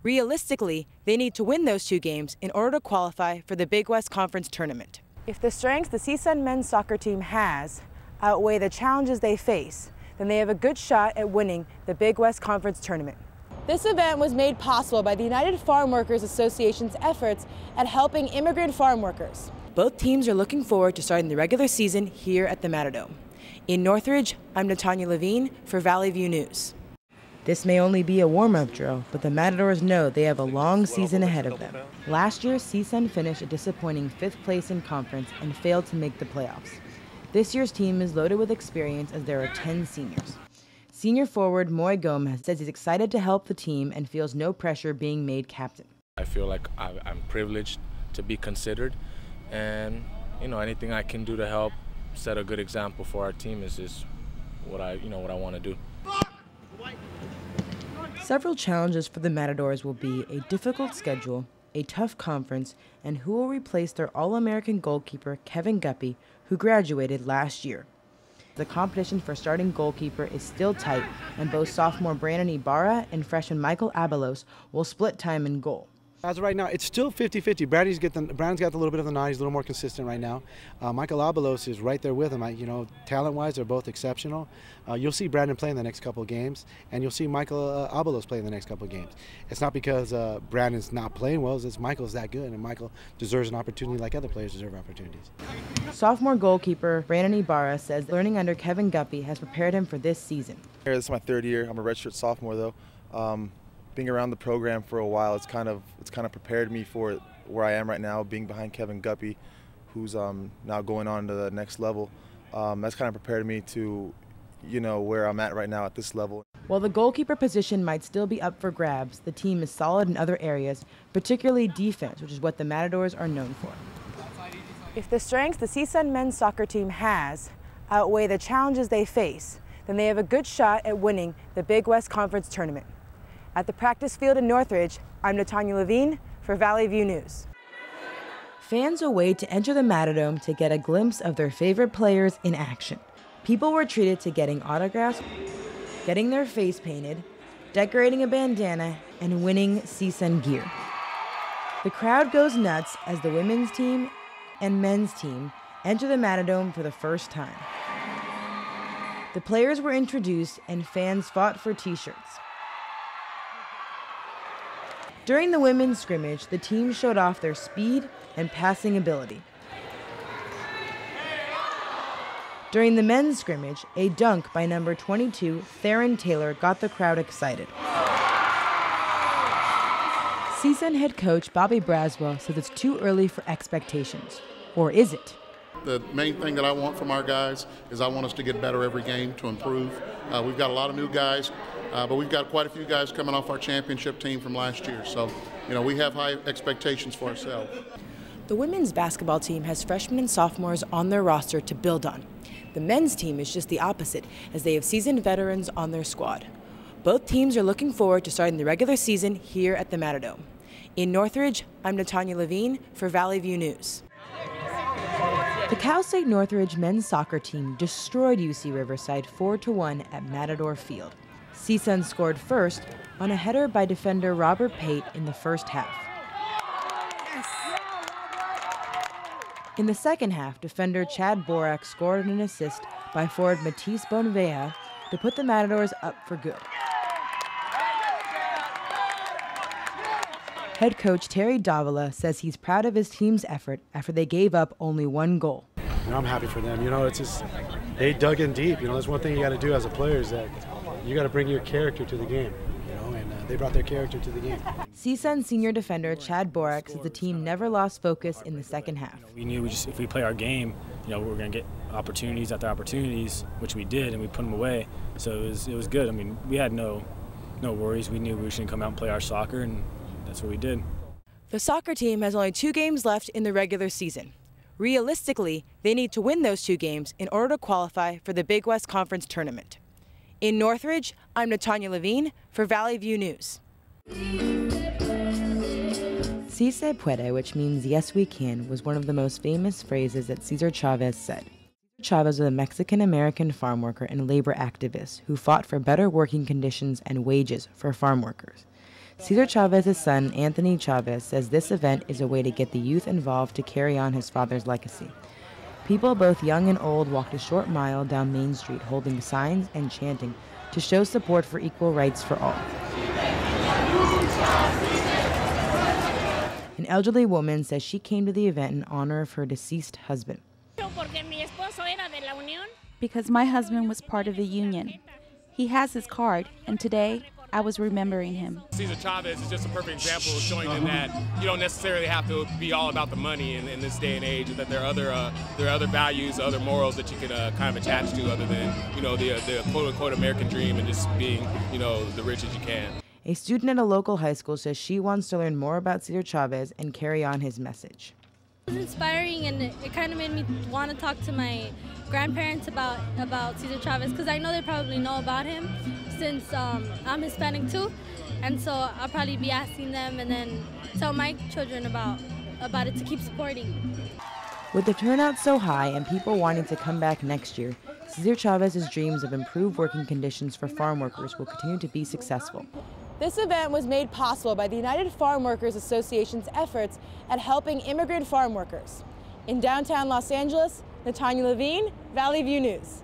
Realistically, they need to win those two games in order to qualify for the Big West Conference tournament. If the strengths the CSUN men's soccer team has outweigh the challenges they face, then they have a good shot at winning the Big West Conference tournament. This event was made possible by the United Farm Workers Association's efforts at helping immigrant farm workers. Both teams are looking forward to starting the regular season here at the Matadome. In Northridge, I'm Natania Levine for Valley View News. This may only be a warm-up drill, but the Matadors know they have a long season ahead of them. Last year, CSUN finished a disappointing 5th place in conference and failed to make the playoffs. This year's team is loaded with experience as there are 10 seniors. Senior forward Moy Gomez says he's excited to help the team and feels no pressure being made captain. I feel like I'm privileged to be considered, and anything I can do to help set a good example for our team is just what I want to do. Several challenges for the Matadors will be a difficult schedule, a tough conference, and who will replace their All-American goalkeeper Kevin Guppy, who graduated last year. The competition for starting goalkeeper is still tight, and both sophomore Brandon Ibarra and freshman Michael Abalos will split time in goal. As of right now, it's still 50-50. Brandon's got a little bit of the nod. He's a little more consistent right now. Michael Abalos is right there with him. Talent-wise, they're both exceptional. You'll see Brandon play in the next couple of games, and you'll see Michael Abalos play in the next couple of games. It's not because Brandon's not playing well, it's Michael's that good, and Michael deserves an opportunity like other players deserve opportunities. Sophomore goalkeeper Brandon Ibarra says learning under Kevin Guppy has prepared him for this season. This is my 3rd year. I'm a redshirt sophomore, though. Being around the program for a while, it's kind of prepared me for where I am right now, being behind Kevin Guppy, who's now going on to the next level. That's kind of prepared me to, where I'm at right now at this level. While the goalkeeper position might still be up for grabs, the team is solid in other areas, particularly defense, which is what the Matadors are known for. If the strengths the CSUN men's soccer team has outweigh the challenges they face, then they have a good shot at winning the Big West Conference tournament. At the practice field in Northridge, I'm Natania Levine for Valley View News. Fans will wait to enter the Matadome to get a glimpse of their favorite players in action. People were treated to getting autographs, getting their face painted, decorating a bandana, and winning CSUN gear. The crowd goes nuts as the women's team and men's team enter the Matadome for the first time. The players were introduced and fans fought for t-shirts. During the women's scrimmage, the team showed off their speed and passing ability. During the men's scrimmage, a dunk by number 22, Theron Taylor, got the crowd excited. CSUN head coach Bobby Braswell says it's too early for expectations. Or is it? The main thing that I want from our guys is I want us to get better every game to improve. We've got a lot of new guys. But we've got quite a few guys coming off our championship team from last year. So, we have high expectations for ourselves. The women's basketball team has freshmen and sophomores on their roster to build on. The men's team is just the opposite, as they have seasoned veterans on their squad. Both teams are looking forward to starting the regular season here at the Matadome. In Northridge, I'm Natania Levine for Valley View News. The Cal State Northridge men's soccer team destroyed UC Riverside 4-1 at Matador Field. CSUN scored first on a header by defender Robert Pate in the first half. In the second half, defender Chad Borak scored an assist by forward Matisse Bonvea to put the Matadors up for good. Head coach Terry Davila says he's proud of his team's effort after they gave up only 1 goal. I'm happy for them. It's just they dug in deep. That's one thing you got to do as a player is that you got to bring your character to the game, and they brought their character to the game. CSUN senior defender Chad Borak says the team never lost focus in the second half. We knew if we play our game, we were going to get opportunities after opportunities, which we did, and we put them away. So it was good. We had no worries. We knew we should come out and play our soccer, and that's what we did. The soccer team has only 2 games left in the regular season. Realistically, they need to win those 2 games in order to qualify for the Big West Conference tournament. In Northridge, I'm Natania Levine for Valley View News. Si se puede, which means yes we can, was one of the most famous phrases that Cesar Chavez said. Chavez was a Mexican-American farm worker and labor activist who fought for better working conditions and wages for farm workers. Cesar Chavez's son, Anthony Chavez, says this event is a way to get the youth involved to carry on his father's legacy. People both young and old walked a short mile down Main Street holding signs and chanting to show support for equal rights for all. An elderly woman says she came to the event in honor of her deceased husband. Because my husband was part of the union. He has his card, and today I was remembering him. Cesar Chavez is just a perfect example of showing them that you don't necessarily have to be all about the money in this day and age, that there are other values, other morals that you could kind of attach to other than, the quote-unquote American dream and just being, the rich as you can. A student at a local high school says she wants to learn more about Cesar Chavez and carry on his message. It was inspiring, and it kind of made me want to talk to my grandparents about Cesar Chavez, because I know they probably know about him since I'm Hispanic too, and so I'll probably be asking them and then tell my children about it to keep supporting. With the turnout so high and people wanting to come back next year, Cesar Chavez's dreams of improved working conditions for farm workers will continue to be successful. This event was made possible by the United Farm Workers Association's efforts at helping immigrant farm workers. In downtown Los Angeles, Natania Levine, Valley View News.